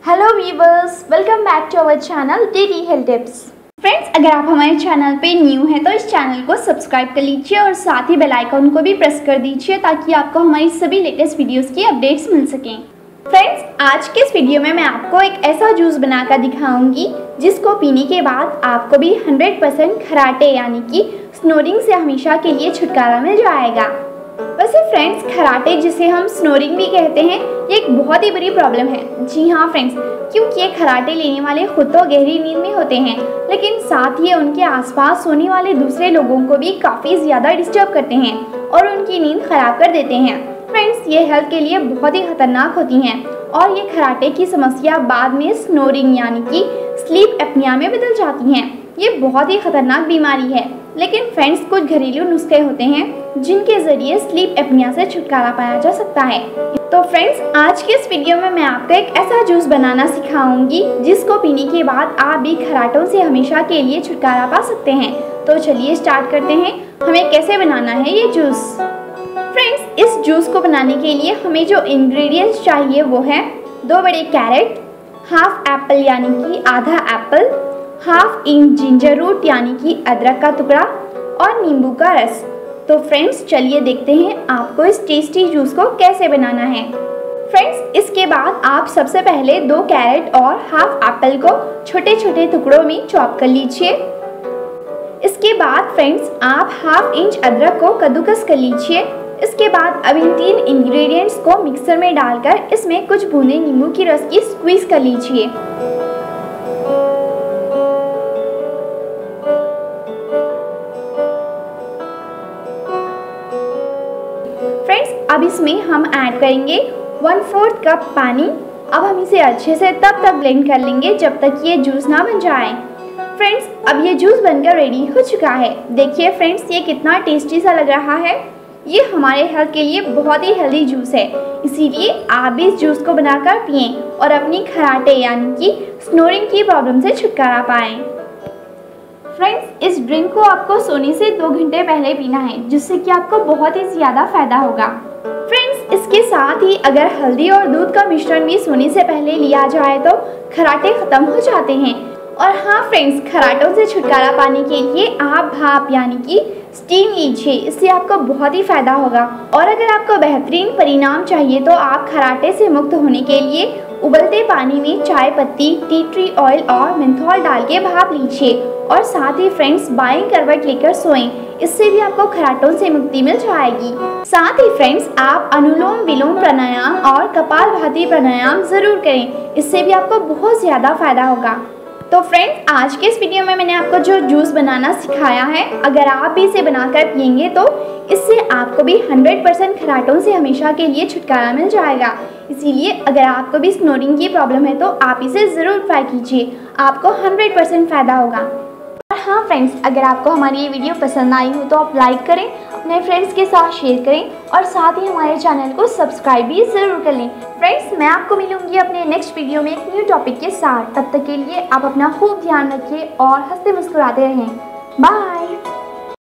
Hello viewers, welcome back to our channel daily health tips. Friends, अगर आप हमारे channel पे न्यू हैं तो इस चैनल को सब्सक्राइब कर लीजिए और साथ ही बेल आइकन को भी प्रेस कर दीजिए ताकि आपको हमारी सभी लेटेस्ट वीडियोस की अपडेट्स मिल सकें। फ्रेंड्स, आज के इस वीडियो में मैं आपको एक ऐसा जूस बनाकर दिखाऊंगी जिसको पीने के बाद आपको भी 100% खराटे यानी कि स्नोरिंग से हमेशा के लिए छुटकारा मिल जाएगा। वैसे फ्रेंड्स, खराटे जिसे हम स्नोरिंग भी कहते हैं, ये एक बहुत ही बड़ी प्रॉब्लम है। जी हाँ फ्रेंड्स, क्योंकि ये खराटे लेने वाले खुद तो गहरी नींद में होते हैं, लेकिन साथ ही उनके आसपास सोने वाले दूसरे लोगों को भी काफ़ी ज़्यादा डिस्टर्ब करते हैं और उनकी नींद खराब कर देते हैं। फ्रेंड्स, ये हेल्थ के लिए बहुत ही खतरनाक होती हैं और ये खराटे की समस्या बाद में स्नोरिंग यानी कि स्लीप एपनिया में बदल जाती हैं। ये बहुत ही खतरनाक बीमारी है, लेकिन फ्रेंड्स कुछ घरेलू नुस्खे होते हैं जिनके जरिए स्लीप एपनिया से छुटकारा पाया जा सकता है। तो फ्रेंड्स, आज के इस वीडियो में मैं आपको एक ऐसा जूस बनाना सिखाऊंगी जिसको पीने के बाद आप भी खराटों से हमेशा के लिए छुटकारा पा सकते हैं। तो चलिए स्टार्ट करते हैं, हमें कैसे बनाना है ये जूस। फ्रेंड्स, इस जूस को बनाने के लिए हमें जो इंग्रेडिएंट्स चाहिए वो है 2 बड़े कैरेट, हाफ एप्पल यानी कि आधा apple, half inch ginger root यानी कि अदरक का टुकड़ा और नींबू का रस। तो फ्रेंड्स, चलिए देखते हैं आपको इस टेस्टी जूस को कैसे बनाना है। फ्रेंड्स, इसके बाद आप सबसे पहले 2 कैरेट और हाफ एप्पल को छोटे छोटे टुकड़ों में चॉप कर लीजिए। इसके बाद फ्रेंड्स, आप हाफ इंच अदरक को कद्दूकस कर लीजिए। इसके बाद अब इन 3 इंग्रेडिएंट्स को मिक्सर में डालकर इसमें कुछ बूंदे नींबू की रस की स्क्वीज कर लीजिए। फ्रेंड्स, अब इसमें हम ऐड करेंगे 1/4 कप पानी। अब हम इसे अच्छे से तब तक ब्लेंड कर लेंगे जब तक ये जूस ना बन जाए। फ्रेंड्स, अब ये जूस बनकर रेडी हो चुका है। देखिए फ्रेंड्स, ये कितना टेस्टी सा लग रहा है। ये हमारे हेल्थ के लिए बहुत ही हेल्दी जूस है, इसीलिए आप भी इस जूस को बनाकर पिएं और अपनी खराटे यानी कि स्नोरिंग की प्रॉब्लम से छुटकारा पाएं। फ्रेंड्स, इस ड्रिंक को आपको सोने से 2 घंटे पहले पीना है, जिससे कि आपको बहुत ही ज़्यादा फायदा होगा। फ्रेंड्स, इसके साथ ही अगर हल्दी और दूध का मिश्रण भी सोने से पहले लिया जाए तो खराटे खत्म हो जाते हैं। और हाँ फ्रेंड्स, खराटों से छुटकारा पाने के लिए आप भाप यानी कि स्टीम लीजिए, इससे आपको बहुत ही फायदा होगा। और अगर आपको बेहतरीन परिणाम चाहिए तो आप खराटे से मुक्त होने के लिए उबलते पानी में चाय पत्ती, टी ट्री ऑयल और मेंथोल डाल के भाप लीजिए और साथ ही फ्रेंड्स बाएं करवट लेकर सोएं, इससे भी आपको खराटों से मुक्ति मिल जाएगी। साथ ही फ्रेंड्स, आप अनुलोम विलोम प्राणायाम और कपालभाति प्राणायाम जरूर करें, इससे भी आपको बहुत ज़्यादा फायदा होगा। तो फ्रेंड्स, आज के इस वीडियो में मैंने आपको जो जूस बनाना सिखाया है, अगर आप भी इसे बनाकर पिएंगे तो इससे आपको भी 100% खराटों से हमेशा के लिए छुटकारा मिल जाएगा। इसीलिए अगर आपको भी स्नोरिंग की प्रॉब्लम है तो आप इसे ज़रूर ट्राई कीजिए, आपको 100% फ़ायदा होगा। और हाँ फ्रेंड्स, अगर आपको हमारी ये वीडियो पसंद आई हो तो आप लाइक करें, अपने फ्रेंड्स के साथ शेयर करें और साथ ही हमारे चैनल को सब्सक्राइब भी ज़रूर कर लें। फ्रेंड्स, मैं आपको मिलूंगी अपने नेक्स्ट वीडियो में एक न्यू टॉपिक के साथ। तब तक के लिए आप अपना खूब ध्यान रखिए और हंसते मुस्कुराते रहें। बाय।